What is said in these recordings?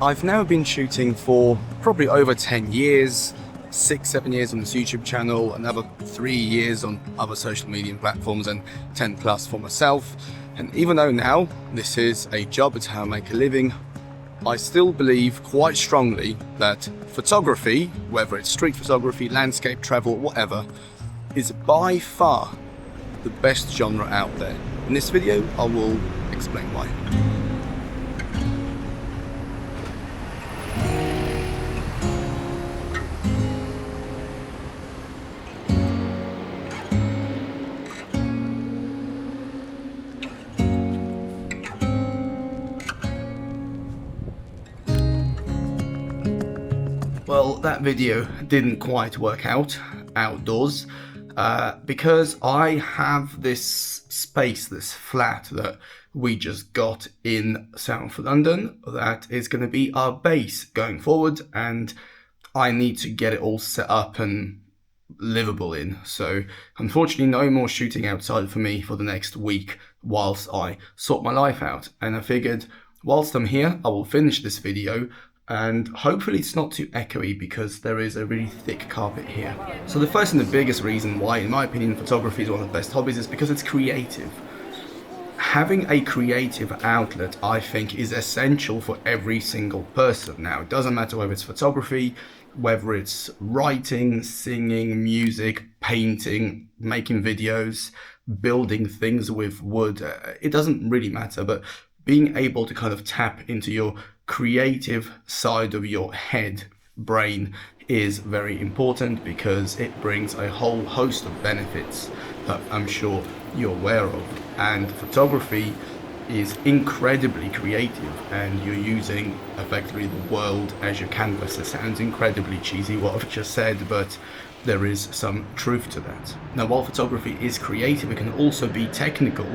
I've now been shooting for probably over 10 years, 6-7 years on this YouTube channel, another 3 years on other social media platforms, and 10 plus for myself. And even though now this is a job, it's how I make a living, I still believe quite strongly that photography, whether it's street photography, landscape, travel, whatever, is by far the best genre out there. In this video, I will explain why. Well, that video didn't quite work out outdoors because I have this space, this flat that we just got in South London that is going to be our base going forward, and I need to get it all set up and livable in. So unfortunately, no more shooting outside for me for the next week whilst I sort my life out. And I figured whilst I'm here, I will finish this video. And hopefully it's not too echoey because there is a really thick carpet here. So the first and the biggest reason why, in my opinion, photography is one of the best hobbies is because it's creative. Having a creative outlet, I think, is essential for every single person. Now, it doesn't matter whether it's photography, whether it's writing, singing, music, painting, making videos, building things with wood. It doesn't really matter, but being able to kind of tap into your creative side of your head, brain, is very important because it brings a whole host of benefits that I'm sure you're aware of. And photography is incredibly creative, and you're using effectively the world as your canvas. It sounds incredibly cheesy what I've just said, but there is some truth to that. Now, while photography is creative, it can also be technical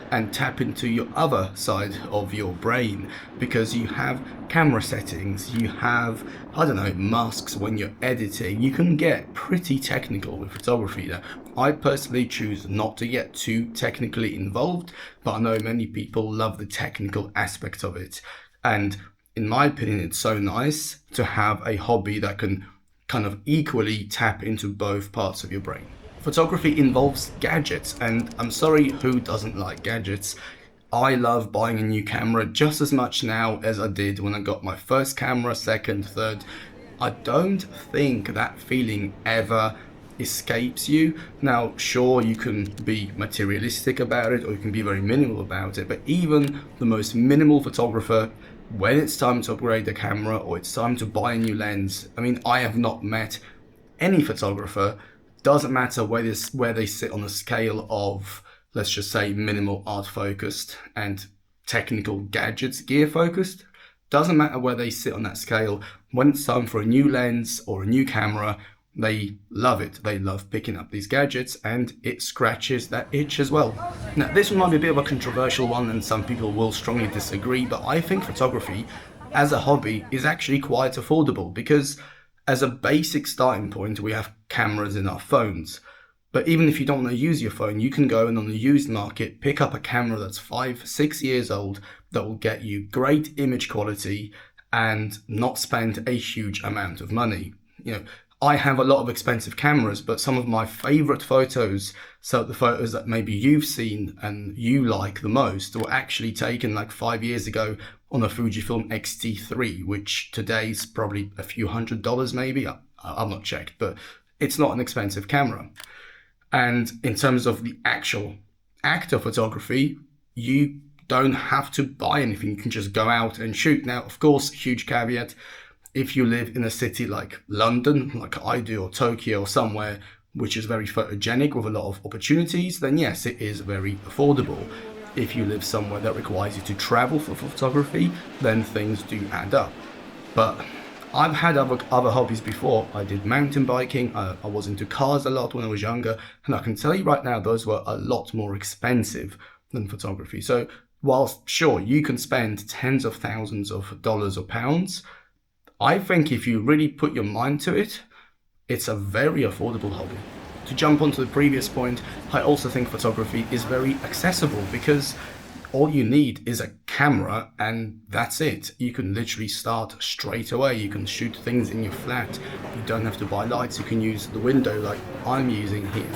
and tap into your other side of your brain because you have camera settings, you have, I don't know, masks when you're editing. You can get pretty technical with photography. Now, I personally choose not to get too technically involved, but I know many people love the technical aspect of it. And in my opinion, it's so nice to have a hobby that can kind of equally tap into both parts of your brain. Photography involves gadgets, and I'm sorry, who doesn't like gadgets? I love buying a new camera just as much now as I did when I got my first camera, second, third. I don't think that feeling ever escapes you. Now, sure, you can be materialistic about it or you can be very minimal about it, but even the most minimal photographer, when it's time to upgrade the camera or it's time to buy a new lens, I mean, I have not met any photographer, doesn't matter where they sit on the scale of, let's just say, minimal art focused and technical gadgets gear focused, doesn't matter where they sit on that scale. When it's time for a new lens or a new camera, they love it. They love picking up these gadgets, and it scratches that itch as well. Now, this one might be a bit of a controversial one and some people will strongly disagree, but I think photography as a hobby is actually quite affordable because as a basic starting point, we have cameras in our phones. But even if you don't want to use your phone, you can go and on the used market, pick up a camera that's 5-6 years old that will get you great image quality and not spend a huge amount of money. You know, I have a lot of expensive cameras, but some of my favorite photos, so the photos that maybe you've seen and you like the most, were actually taken like 5 years ago on a Fujifilm X-T3, which today's probably a few $100 maybe. I've not checked, but it's not an expensive camera. And in terms of the actual act of photography, you don't have to buy anything. You can just go out and shoot. Now, of course, huge caveat, if you live in a city like London, like I do, or Tokyo, or somewhere which is very photogenic with a lot of opportunities, then yes, it is very affordable. If you live somewhere that requires you to travel for photography, then things do add up. But I've had other hobbies before. I did mountain biking. I was into cars a lot when I was younger, and I can tell you right now, those were a lot more expensive than photography. So whilst sure you can spend tens of thousands of dollars or pounds, I think if you really put your mind to it, it's a very affordable hobby. To jump onto the previous point, I also think photography is very accessible because all you need is a camera and that's it. You can literally start straight away. You can shoot things in your flat. You don't have to buy lights. You can use the window like I'm using here.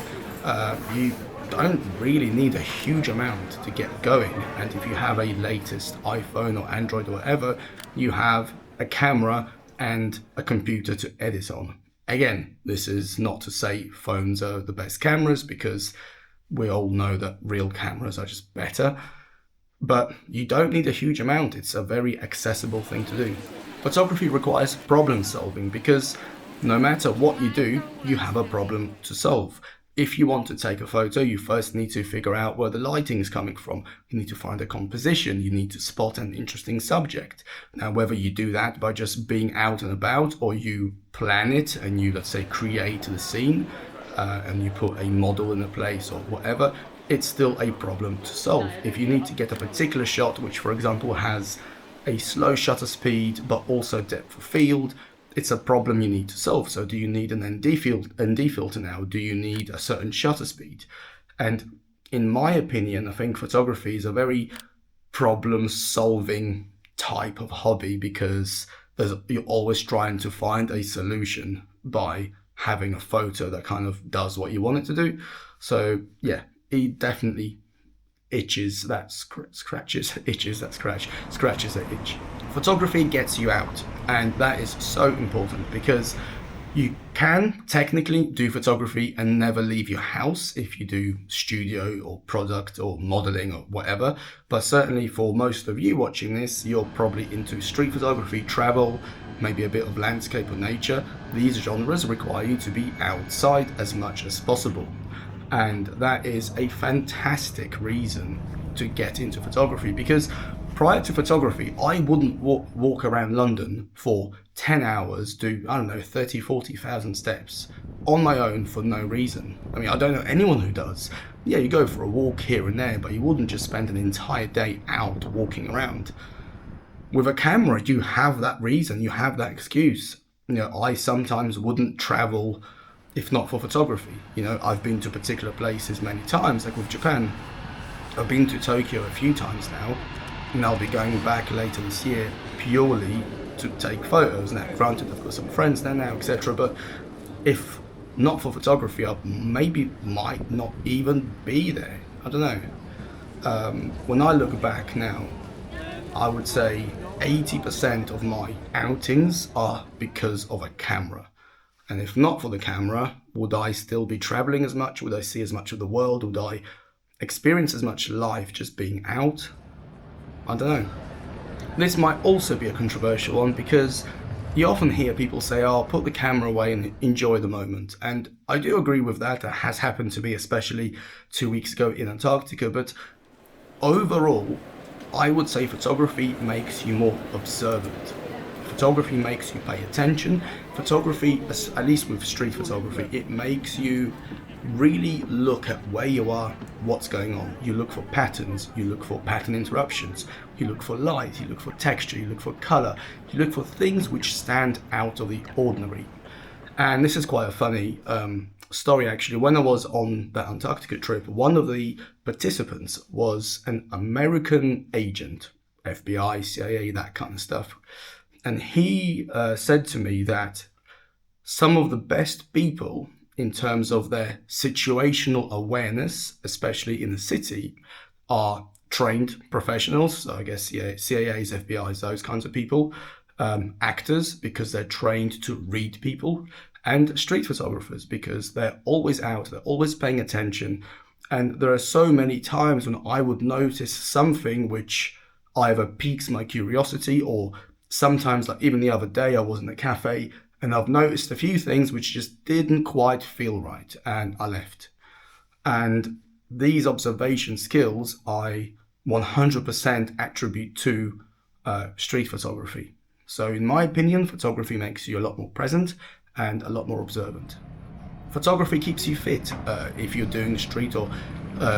You don't really need a huge amount to get going. And if you have a latest iPhone or Android or whatever, you have a camera and a computer to edit on. Again, this is not to say phones are the best cameras because we all know that real cameras are just better. But you don't need a huge amount. It's a very accessible thing to do. Photography requires problem solving because no matter what you do, you have a problem to solve. If you want to take a photo, you first need to figure out where the lighting is coming from. You need to find a composition. You need to spot an interesting subject. Now, whether you do that by just being out and about or you plan it and you, let's say, create the scene and you put a model in a place or whatever, it's still a problem to solve. If you need to get a particular shot, which for example has a slow shutter speed but also depth of field, it's a problem you need to solve. So do you need an ND filter now? Do you need a certain shutter speed? And in my opinion, I think photography is a very problem solving type of hobby because you're always trying to find a solution by having a photo that kind of does what you want it to do. So yeah, it definitely scratches that itch. Photography gets you out, and that is so important because you can technically do photography and never leave your house if you do studio or product or modeling or whatever. But certainly for most of you watching this, you're probably into street photography, travel, maybe a bit of landscape or nature. These genres require you to be outside as much as possible. And that is a fantastic reason to get into photography because prior to photography, I wouldn't walk around London for 10 hours, do, I don't know, 30, 40,000 steps on my own for no reason. I mean, I don't know anyone who does. Yeah, you go for a walk here and there, but you wouldn't just spend an entire day out walking around. With a camera, you have that reason, you have that excuse. You know, I sometimes wouldn't travel if not for photography. You know, I've been to particular places many times, like with Japan. I've been to Tokyo a few times now, and I'll be going back later this year purely to take photos. Now, granted, I've got some friends there now, etc. But if not for photography, I might not even be there. I don't know. When I look back now, I would say 80% of my outings are because of a camera. And if not for the camera, would I still be traveling as much? Would I see as much of the world? Would I experience as much life just being out? I don't know. This might also be a controversial one because you often hear people say, oh, put the camera away and enjoy the moment. And I do agree with that. That has happened to me, especially 2 weeks ago in Antarctica. But overall, I would say photography makes you more observant. Photography makes you pay attention. Photography, at least with street photography, it makes you really look at where you are, what's going on. You look for patterns, you look for pattern interruptions, you look for light, you look for texture, you look for color, you look for things which stand out of the ordinary. And this is quite a funny story actually. When I was on that Antarctica trip, one of the participants was an American agent, FBI, CIA, that kind of stuff. And he said to me that some of the best people in terms of their situational awareness, especially in the city, are trained professionals. So I guess, yeah, CIAs, FBIs, those kinds of people, actors, because they're trained to read people, and street photographers, because they're always out, they're always paying attention. And there are so many times when I would notice something which either piques my curiosity, or sometimes, like even the other day, I was in a cafe and I've noticed a few things which just didn't quite feel right, and I left. And these observation skills I 100% attribute to street photography. So in my opinion, photography makes you a lot more present and a lot more observant. Photography keeps you fit. If you're doing street or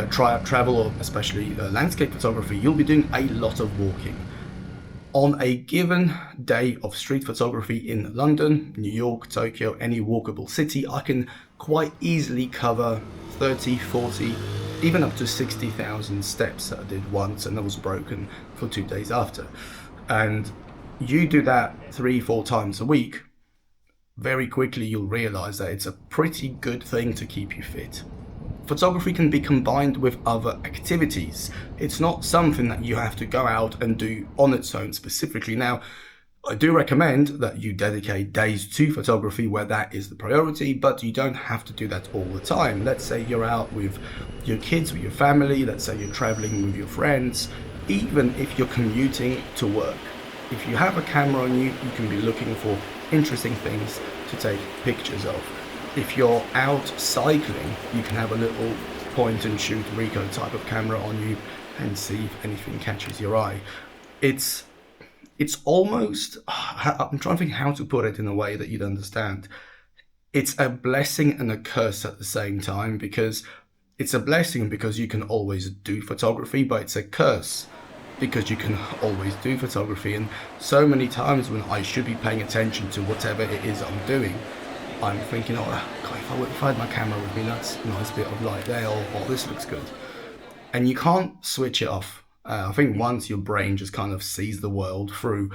travel, or especially landscape photography, you'll be doing a lot of walking. On a given day of street photography in London, New York, Tokyo, any walkable city, I can quite easily cover 30, 40, even up to 60,000 steps that I did once, and I was broken for 2 days after. And you do that 3-4 times a week, very quickly you'll realize that it's a pretty good thing to keep you fit. Photography can be combined with other activities. It's not something that you have to go out and do on its own specifically. Now, I do recommend that you dedicate days to photography where that is the priority, but you don't have to do that all the time. Let's say you're out with your kids, with your family, let's say you're traveling with your friends, even if you're commuting to work. If you have a camera on you, you can be looking for interesting things to take pictures of. If you're out cycling, you can have a little point and shoot Ricoh type of camera on you and see if anything catches your eye. It's almost, I'm trying to think how to put it in a way that you'd understand. It's a blessing and a curse at the same time, because it's a blessing because you can always do photography, but it's a curse because you can always do photography. And so many times when I should be paying attention to whatever it is I'm doing, I'm thinking, oh, God, if I had my camera with me, that's a nice bit of light there, or this looks good. And you can't switch it off. I think once your brain just kind of sees the world through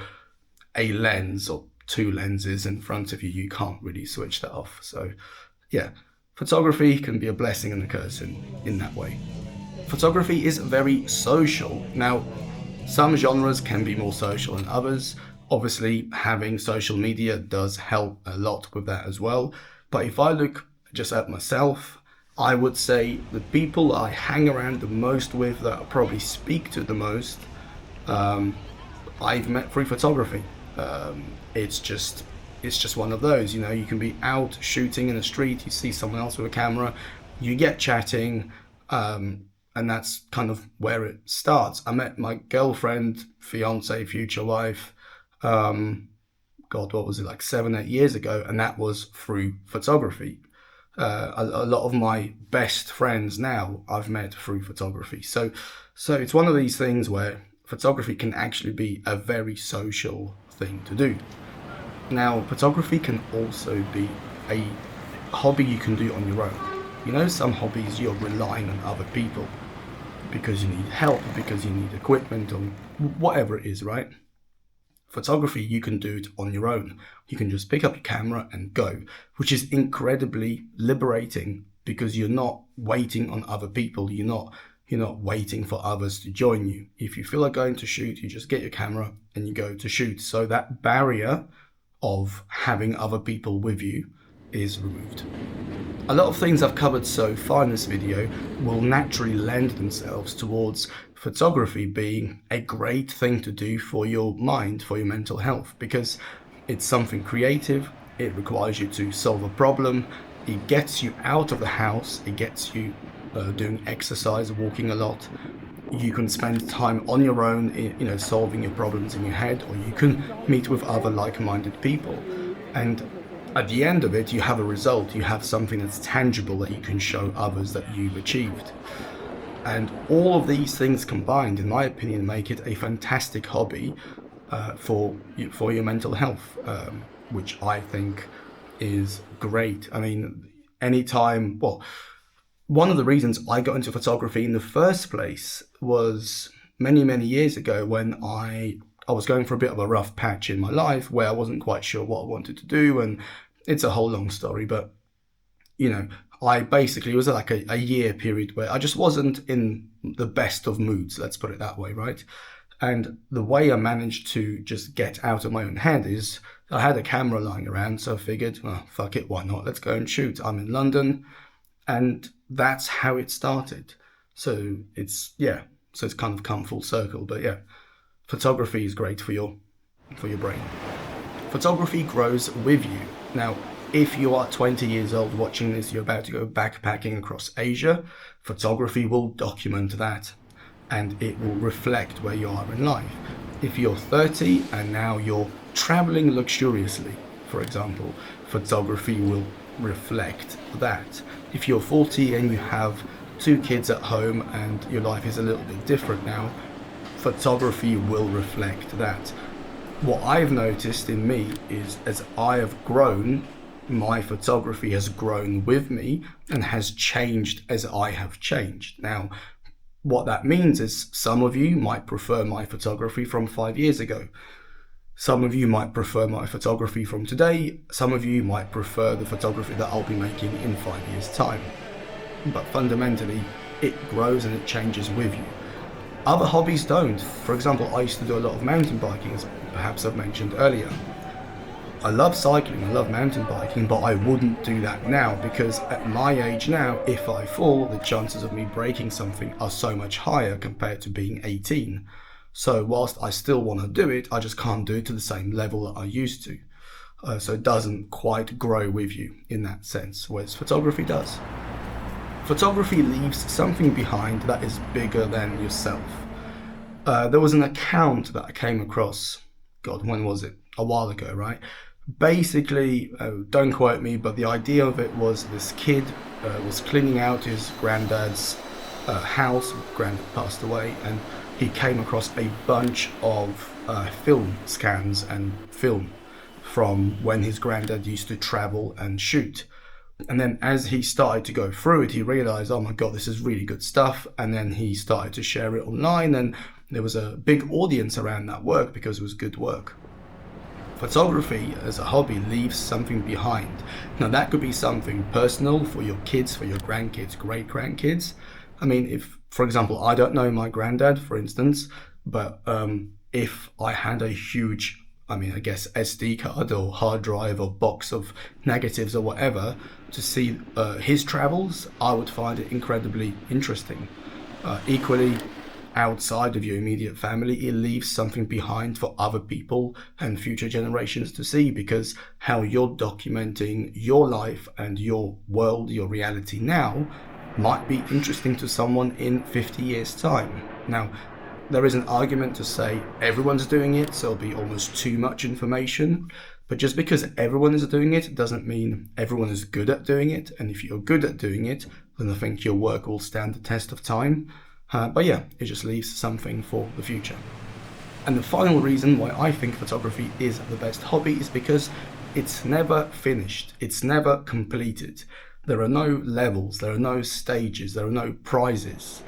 a lens or two lenses in front of you, you can't really switch that off. So yeah, photography can be a blessing and a curse in that way. Photography is very social. Now, some genres can be more social than others. Obviously, having social media does help a lot with that as well. But if I look just at myself, I would say the people I hang around the most with, that I probably speak to the most, I've met through photography. It's just one of those, you know, you can be out shooting in the street, you see someone else with a camera, you get chatting, and that's kind of where it starts. I met my girlfriend, fiance, future wife, God, what was it, like 7-8 years ago, and that was through photography. A lot of my best friends now I've met through photography. So it's one of these things where photography can actually be a very social thing to do. Now, photography can also be a hobby you can do on your own. You know, some hobbies you're relying on other people because you need help, because you need equipment, or whatever it is, right? Photography, you can do it on your own. You can just pick up your camera and go, which is incredibly liberating because you're not waiting on other people. You're not waiting for others to join you. If you feel like going to shoot, you just get your camera and you go to shoot. So that barrier of having other people with you is removed. A lot of things I've covered so far in this video will naturally lend themselves towards photography being a great thing to do for your mind, for your mental health, because it's something creative, it requires you to solve a problem, it gets you out of the house, it gets you doing exercise, walking a lot. You can spend time on your own, you know, solving your problems in your head, or you can meet with other like-minded people. And at the end of it, you have a result, you have something that's tangible that you can show others that you've achieved. And all of these things combined, in my opinion, make it a fantastic hobby for your mental health, which I think is great. I mean, one of the reasons I got into photography in the first place was many, many years ago when I was going for a bit of a rough patch in my life where I wasn't quite sure what I wanted to do, and it's a whole long story, but you know, I basically, it was like a year period where I just wasn't in the best of moods, let's put it that way, right? And the way I managed to just get out of my own head is I had a camera lying around, so I figured, well, fuck it, why not? Let's go and shoot. I'm in London, and that's how it started. So it's kind of come full circle, but yeah, photography is great for your brain. Photography grows with you. Now, if you are 20 years old watching this, you're about to go backpacking across Asia, photography will document that. and it will reflect where you are in life. If you're 30 and now you're traveling luxuriously, for example, photography will reflect that. If you're 40 and you have 2 kids at home and your life is a little bit different now, photography will reflect that. What I've noticed in me is as I have grown, my photography has grown with me and has changed as I have changed. Now, what that means is some of you might prefer my photography from 5 years ago. Some of you might prefer my photography from today. Some of you might prefer the photography that I'll be making in 5 years' time. But fundamentally, it grows and it changes with you. Other hobbies don't. For example, I used to do a lot of mountain biking, as perhaps I've mentioned earlier. I love cycling, I love mountain biking, but I wouldn't do that now because at my age now, if I fall, the chances of me breaking something are so much higher compared to being 18. So whilst I still want to do it, I just can't do it to the same level that I used to. So it doesn't quite grow with you in that sense, whereas photography does. Photography leaves something behind that is bigger than yourself. There was an account that I came across, God, when was it? A while ago, right? Basically, don't quote me, but the idea of it was this kid was cleaning out his granddad's house. Granddad passed away, and he came across a bunch of film scans and film from when his granddad used to travel and shoot. And then as he started to go through it, he realized, oh my God, this is really good stuff. And then he started to share it online, and there was a big audience around that work because it was good work. Photography as a hobby leaves something behind. Now that could be something personal for your kids, for your grandkids, great grandkids. I mean, if, for example, I don't know my granddad, for instance, but if I had a huge, I guess SD card or hard drive or box of negatives or whatever to see his travels, I would find it incredibly interesting. Equally, outside of your immediate family, it leaves something behind for other people and future generations to see, because how you're documenting your life and your world, your reality now, might be interesting to someone in 50 years' time. Now, there is an argument to say everyone's doing it, so it'll be almost too much information. But just because everyone is doing it doesn't mean everyone is good at doing it. And if you're good at doing it, then I think your work will stand the test of time. But yeah, it just leaves something for the future. And the final reason why I think photography is the best hobby is because it's never finished. It's never completed. There are no levels, there are no stages, there are no prizes.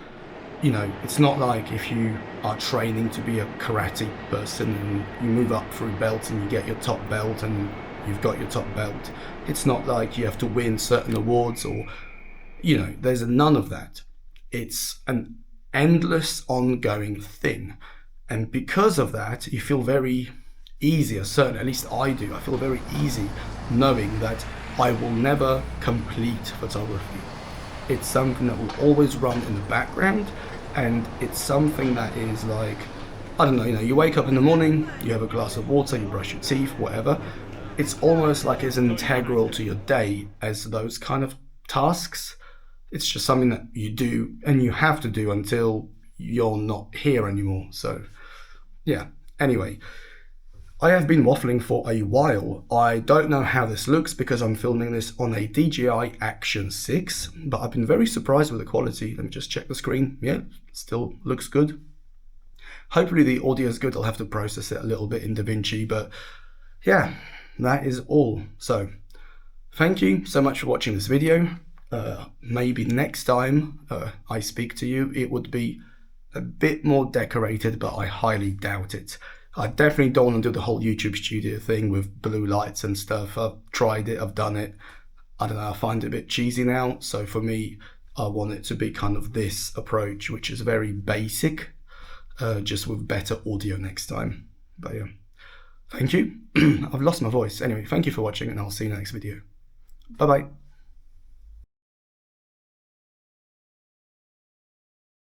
You know, it's not like if you are training to be a karate person and you move up through belts and you get your top belt and you've got your top belt. It's not like you have to win certain awards or, you know, there's none of that. It's an endless ongoing thing. And because of that, you feel very easy, at least I do. I feel very easy knowing that I will never complete photography. It's something that will always run in the background, and it's something that is like, I don't know, you wake up in the morning, you have a glass of water, you brush your teeth, whatever. It's almost like it's integral to your day as those kind of tasks. It's just something that you do and you have to do until you're not here anymore. So yeah, anyway, I have been waffling for a while. I don't know how this looks because I'm filming this on a DJI Action 6, but I've been very surprised with the quality. Let me just check the screen. Yeah, still looks good. Hopefully the audio is good. I'll have to process it a little bit in DaVinci, but yeah, that is all. So thank you so much for watching this video. Maybe next time I speak to you, it would be a bit more decorated, but I highly doubt it. I definitely don't want to do the whole YouTube studio thing with blue lights and stuff. I've tried it, I've done it. I don't know, I find it a bit cheesy now. So for me, I want it to be kind of this approach, which is very basic, just with better audio next time. But yeah, thank you. I've lost my voice. Anyway, thank you for watching and I'll see you in the next video. Bye-bye.